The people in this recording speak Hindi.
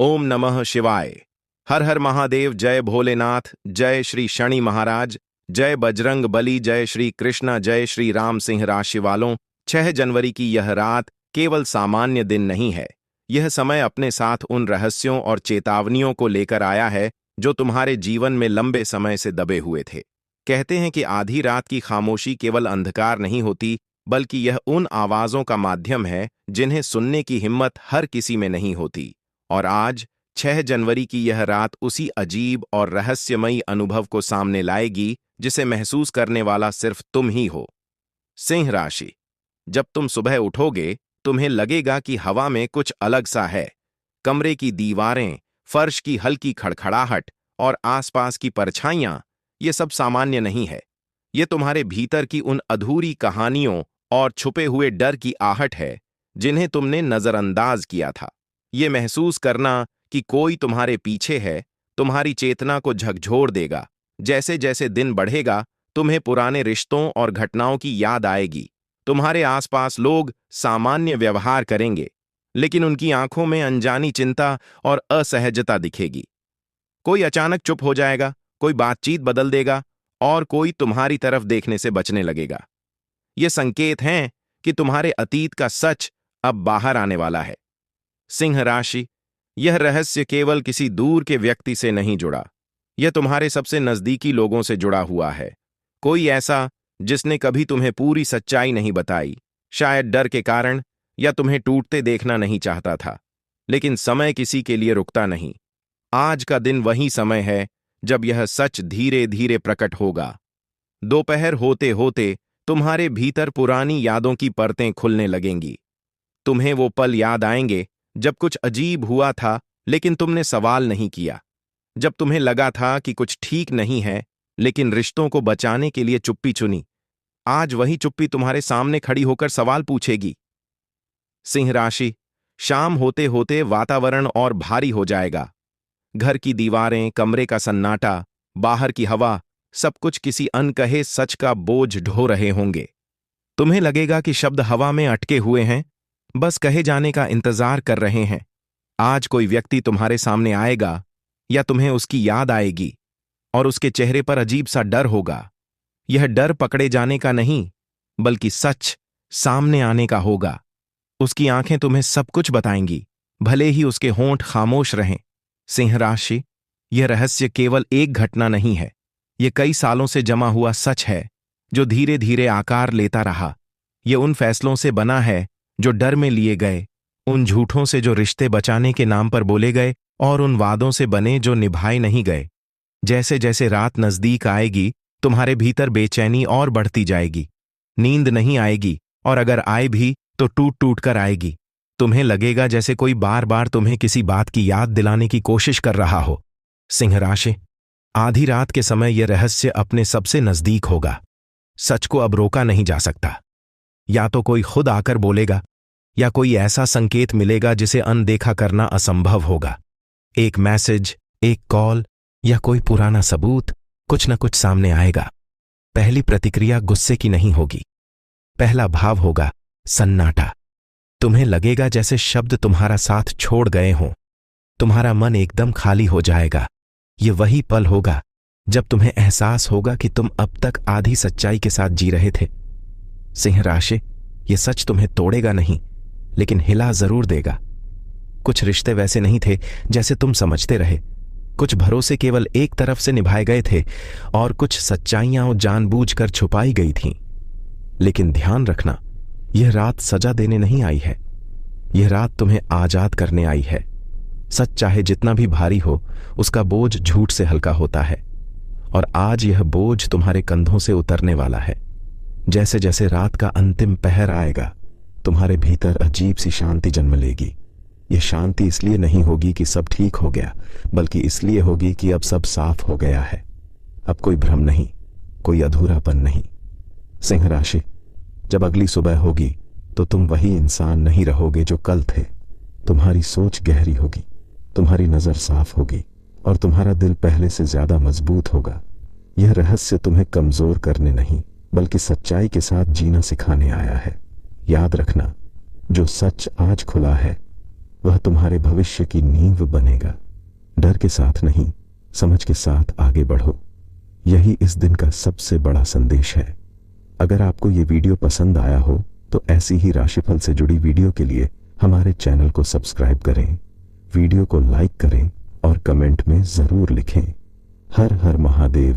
ओम नमः शिवाय। हर हर महादेव। जय भोलेनाथ। जय श्री शनि महाराज। जय बजरंग बली। जय श्री कृष्णा। जय श्री राम। सिंह राशि वालों, 6 जनवरी की यह रात केवल सामान्य दिन नहीं है। यह समय अपने साथ उन रहस्यों और चेतावनियों को लेकर आया है जो तुम्हारे जीवन में लंबे समय से दबे हुए थे। कहते हैं कि आधी रात की खामोशी केवल अंधकार नहीं होती, बल्कि यह उन आवाजों का माध्यम है जिन्हें सुनने की हिम्मत हर किसी में नहीं होती। और आज 6 जनवरी की यह रात उसी अजीब और रहस्यमयी अनुभव को सामने लाएगी जिसे महसूस करने वाला सिर्फ तुम ही हो। सिंह राशि। जब तुम सुबह उठोगे, तुम्हें लगेगा कि हवा में कुछ अलग सा है। कमरे की दीवारें, फर्श की हल्की खड़खड़ाहट और आसपास की परछाइयां, ये सब सामान्य नहीं है। ये तुम्हारे भीतर की उन अधूरी कहानियों और छुपे हुए डर की आहट है जिन्हें तुमने नजरअंदाज किया था। ये महसूस करना कि कोई तुम्हारे पीछे है, तुम्हारी चेतना को झकझोर देगा। जैसे जैसे दिन बढ़ेगा, तुम्हें पुराने रिश्तों और घटनाओं की याद आएगी। तुम्हारे आसपास लोग सामान्य व्यवहार करेंगे, लेकिन उनकी आंखों में अनजानी चिंता और असहजता दिखेगी। कोई अचानक चुप हो जाएगा, कोई बातचीत बदल देगा और कोई तुम्हारी तरफ देखने से बचने लगेगा। ये संकेत हैं कि तुम्हारे अतीत का सच अब बाहर आने वाला है। सिंह राशि। यह रहस्य केवल किसी दूर के व्यक्ति से नहीं जुड़ा, यह तुम्हारे सबसे नजदीकी लोगों से जुड़ा हुआ है। कोई ऐसा जिसने कभी तुम्हें पूरी सच्चाई नहीं बताई, शायद डर के कारण या तुम्हें टूटते देखना नहीं चाहता था। लेकिन समय किसी के लिए रुकता नहीं। आज का दिन वही समय है जब यह सच धीरे धीरे प्रकट होगा। दोपहर होते होते तुम्हारे भीतर पुरानी यादों की परतें खुलने लगेंगी। तुम्हें वो पल याद आएंगे जब कुछ अजीब हुआ था, लेकिन तुमने सवाल नहीं किया। जब तुम्हें लगा था कि कुछ ठीक नहीं है, लेकिन रिश्तों को बचाने के लिए चुप्पी चुनी। आज वही चुप्पी तुम्हारे सामने खड़ी होकर सवाल पूछेगी। सिंह राशि। शाम होते होते वातावरण और भारी हो जाएगा। घर की दीवारें, कमरे का सन्नाटा, बाहर की हवा, सब कुछ किसी अनकहे सच का बोझ ढो रहे होंगे। तुम्हें लगेगा कि शब्द हवा में अटके हुए हैं, बस कहे जाने का इंतजार कर रहे हैं। आज कोई व्यक्ति तुम्हारे सामने आएगा या तुम्हें उसकी याद आएगी और उसके चेहरे पर अजीब सा डर होगा। यह डर पकड़े जाने का नहीं, बल्कि सच सामने आने का होगा। उसकी आंखें तुम्हें सब कुछ बताएंगी, भले ही उसके होंठ खामोश रहें। सिंह राशि। यह रहस्य केवल एक घटना नहीं है, यह कई सालों से जमा हुआ सच है जो धीरे धीरे आकार लेता रहा। यह उन फैसलों से बना है जो डर में लिए गए, उन झूठों से जो रिश्ते बचाने के नाम पर बोले गए और उन वादों से बने जो निभाए नहीं गए। जैसे जैसे रात नजदीक आएगी, तुम्हारे भीतर बेचैनी और बढ़ती जाएगी। नींद नहीं आएगी, और अगर आए भी तो टूट टूट कर आएगी। तुम्हें लगेगा जैसे कोई बार बार तुम्हें किसी बात की याद दिलाने की कोशिश कर रहा हो। सिंह राशि। आधी रात के समय यह रहस्य अपने सबसे नजदीक होगा। सच को अब रोका नहीं जा सकता। या तो कोई खुद आकर बोलेगा, या कोई ऐसा संकेत मिलेगा जिसे अनदेखा करना असंभव होगा। एक मैसेज, एक कॉल या कोई पुराना सबूत, कुछ न कुछ सामने आएगा। पहली प्रतिक्रिया गुस्से की नहीं होगी। पहला भाव होगा सन्नाटा। तुम्हें लगेगा जैसे शब्द तुम्हारा साथ छोड़ गए हों। तुम्हारा मन एकदम खाली हो जाएगा। ये वही पल होगा जब तुम्हें एहसास होगा कि तुम अब तक आधी सच्चाई के साथ जी रहे थे। सिंह राशि। यह सच तुम्हें तोड़ेगा नहीं, लेकिन हिला जरूर देगा। कुछ रिश्ते वैसे नहीं थे जैसे तुम समझते रहे। कुछ भरोसे केवल एक तरफ से निभाए गए थे और कुछ सच्चाइयां जानबूझकर छुपाई गई थीं। लेकिन ध्यान रखना, यह रात सजा देने नहीं आई है। यह रात तुम्हें आजाद करने आई है। सच चाहे जितना भी भारी हो, उसका बोझ झूठ से हल्का होता है। और आज यह बोझ तुम्हारे कंधों से उतरने वाला है। जैसे जैसे रात का अंतिम पहर आएगा, तुम्हारे भीतर अजीब सी शांति जन्म लेगी। यह शांति इसलिए नहीं होगी कि सब ठीक हो गया, बल्कि इसलिए होगी कि अब सब साफ हो गया है। अब कोई भ्रम नहीं, कोई अधूरापन नहीं। सिंह राशि। जब अगली सुबह होगी तो तुम वही इंसान नहीं रहोगे जो कल थे। तुम्हारी सोच गहरी होगी, तुम्हारी नजर साफ होगी और तुम्हारा दिल पहले से ज्यादा मजबूत होगा। यह रहस्य तुम्हें कमजोर करने नहीं, बल्कि सच्चाई के साथ जीना सिखाने आया है। याद रखना, जो सच आज खुला है वह तुम्हारे भविष्य की नींव बनेगा। डर के साथ नहीं, समझ के साथ आगे बढ़ो। यही इस दिन का सबसे बड़ा संदेश है। अगर आपको ये वीडियो पसंद आया हो तो ऐसी ही राशिफल से जुड़ी वीडियो के लिए हमारे चैनल को सब्सक्राइब करें, वीडियो को लाइक करें और कमेंट में जरूर लिखें। हर हर महादेव।